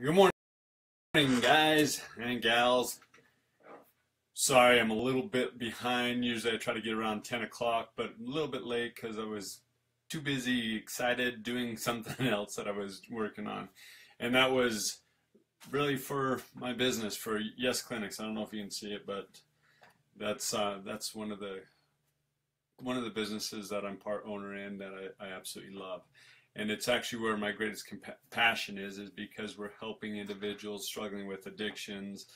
Good morning, guys and gals. Sorry, I'm a little bit behind. Usually I try to get around 10 o'clock, but a little bit late because I was too busy, excited, doing something else that I was working on. And that was really for my business, for Yes Clinics. I don't know if you can see it, but that's one of the businesses that I'm part owner in that I absolutely love. And it's actually where my greatest passion is because we're helping individuals struggling with addictions.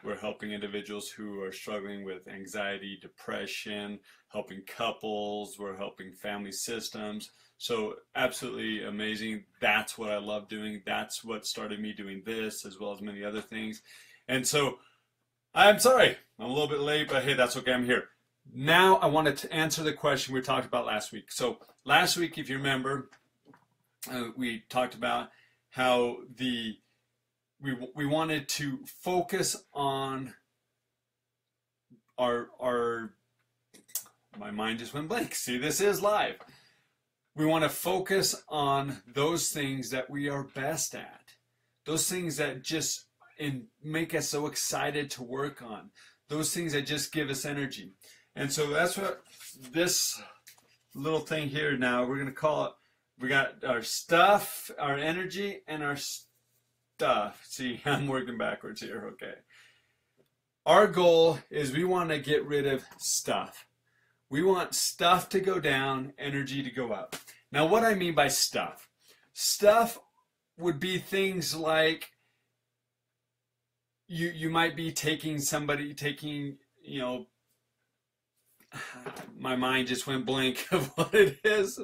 We're helping individuals who are struggling with anxiety, depression, helping couples, we're helping family systems. So absolutely amazing. That's what I love doing. That's what started me doing this as well as many other things. And so I'm sorry, I'm a little bit late, but hey, that's okay, I'm here. Now I wanted to answer the question we talked about last week. So last week, if you remember, we talked about how we wanted to focus on our my mind just went blank. See, this is live. We want to focus on those things that we are best at, those things that just make us so excited to work on, those things that just give us energy. And so that's what this little thing here now, we're going to call it. We got our stuff, our energy, and our stuff. See, I'm working backwards here, okay. Our goal is we want to get rid of stuff. We want stuff to go down, energy to go up. Now, what I mean by stuff would be things like you might be taking, my mind just went blank of what it is.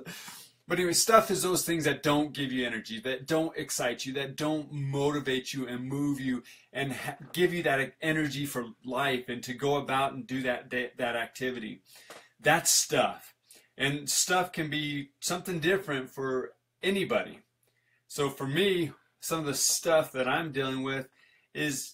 But anyway, stuff is those things that don't give you energy, that don't excite you, that don't motivate you and move you and give you that energy for life and to go about and do that activity. That's stuff. And stuff can be something different for anybody. So for me, some of the stuff that I'm dealing with is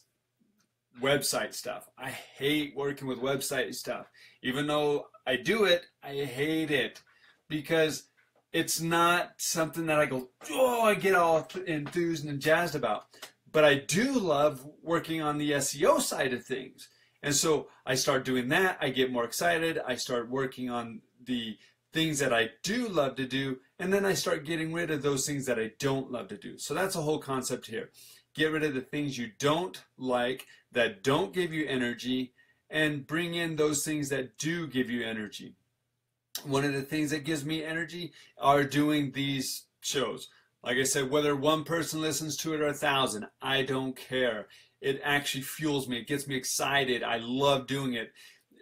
website stuff. I hate working with website stuff. Even though I do it, I hate it because it's not something that I go, oh, I get all enthused and jazzed about. But I do love working on the SEO side of things. And so I start doing that. I get more excited. I start working on the things that I do love to do. And then I start getting rid of those things that I don't love to do. So that's a whole concept here. Get rid of the things you don't like, that don't give you energy, and bring in those things that do give you energy. One of the things that gives me energy are doing these shows. Like I said, whether one person listens to it or 1,000, I don't care. It actually fuels me. It gets me excited. I love doing it.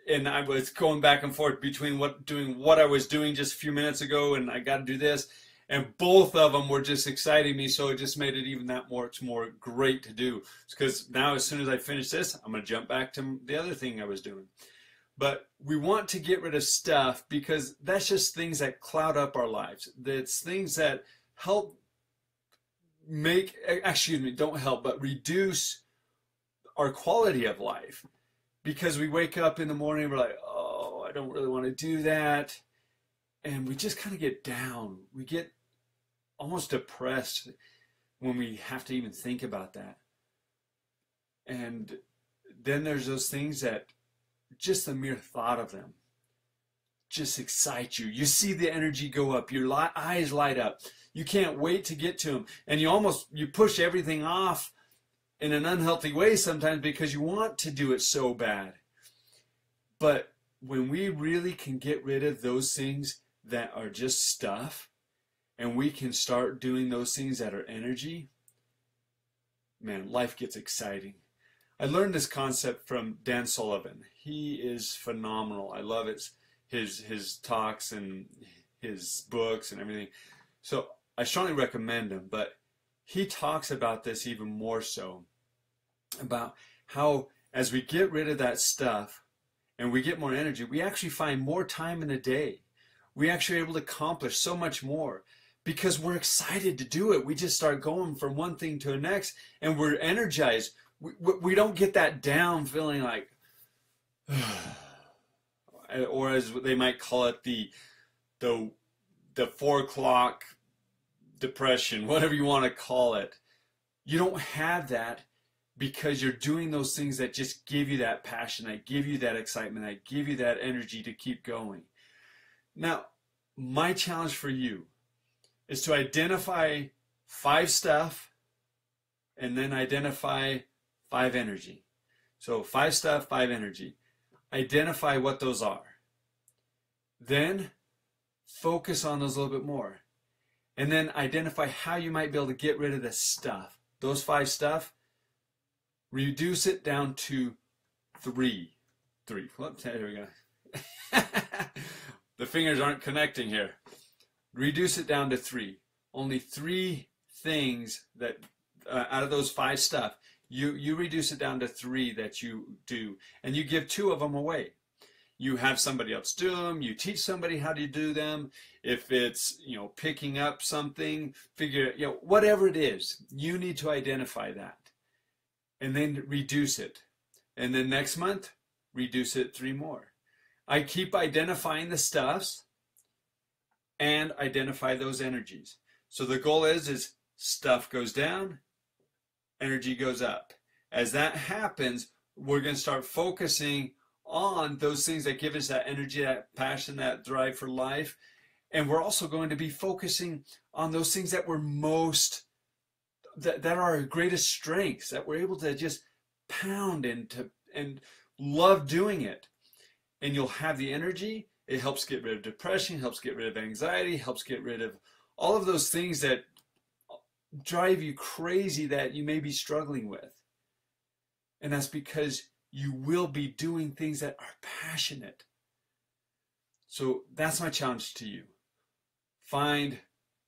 And I was going back and forth between doing what I was doing just a few minutes ago and I got to do this. And both of them were just exciting me, so it just made it even that much more great to do. Because now as soon as I finish this, I'm going to jump back to the other thing I was doing. But we want to get rid of stuff because that's just things that cloud up our lives. That's things that help don't help, but reduce our quality of life. Because we wake up in the morning and we're like, oh, I don't really want to do that. And we just kind of get down. We get almost depressed when we have to even think about that. And then there's those things that just the mere thought of them just excite you. You see the energy go up. Your eyes light up. You can't wait to get to them. And you push everything off in an unhealthy way sometimes because you want to do it so bad. But when we really can get rid of those things that are just stuff and we can start doing those things that are energy, man, life gets exciting. I learned this concept from Dan Sullivan. He is phenomenal. I love his talks and his books and everything. So I strongly recommend him, but he talks about this even more so, about how as we get rid of that stuff and we get more energy, we actually find more time in the day. We actually are able to accomplish so much more because we're excited to do it. We just start going from one thing to the next and we're energized. We don't get that down feeling like, or as they might call it, the 4 o'clock depression, whatever you want to call it. You don't have that because you're doing those things that just give you that passion, that give you that excitement, that give you that energy to keep going. Now, my challenge for you is to identify 5 stuff and then identify 5 energy. So 5 stuff, 5 energy. Identify what those are. Then focus on those a little bit more. And then identify how you might be able to get rid of the stuff. Those 5 stuff, reduce it down to 3. Whoops, there we go. The fingers aren't connecting here. Reduce it down to 3. Only 3 things that out of those 5 stuff, you reduce it down to 3 that you do, and you give 2 of them away. You have somebody else do them. You teach somebody how to do them. If it's, picking up something, whatever it is, you need to identify that and then reduce it. And then next month, reduce it 3 more. I keep identifying the stuffs and identify those energies. So the goal is stuff goes down, energy goes up. As that happens, we're going to start focusing on those things that give us that energy, that passion, that drive for life. And we're also going to be focusing on those things that we're that are our greatest strengths, that we're able to just pound and love doing it. And you'll have the energy. It helps get rid of depression, helps get rid of anxiety, helps get rid of all of those things that drive you crazy that you may be struggling with. And that's because you will be doing things that are passionate. So that's my challenge to you.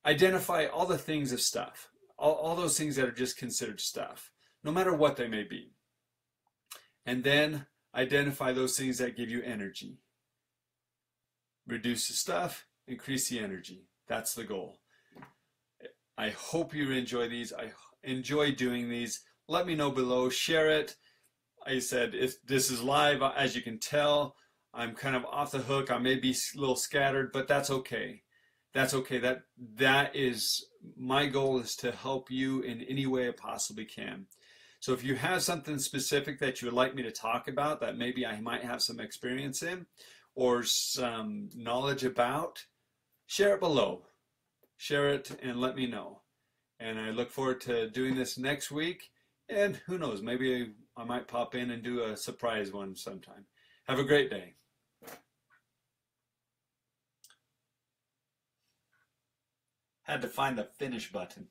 Identify all the things of stuff, all those things that are just considered stuff, no matter what they may be. And then identify those things that give you energy. Reduce the stuff, increase the energy. That's the goal. I hope you enjoy these. I enjoy doing these. Let me know below. Share it. I said, if this is live, as you can tell, I'm kind of off the hook. I may be a little scattered, but that's okay. That's okay. That is my goal, is to help you in any way I possibly can. So if you have something specific that you would like me to talk about that maybe I might have some experience in or some knowledge about, share it below. Share it and let me know. And I look forward to doing this next week. And who knows, maybe I might pop in and do a surprise one sometime. Have a great day. Had to find the finish button.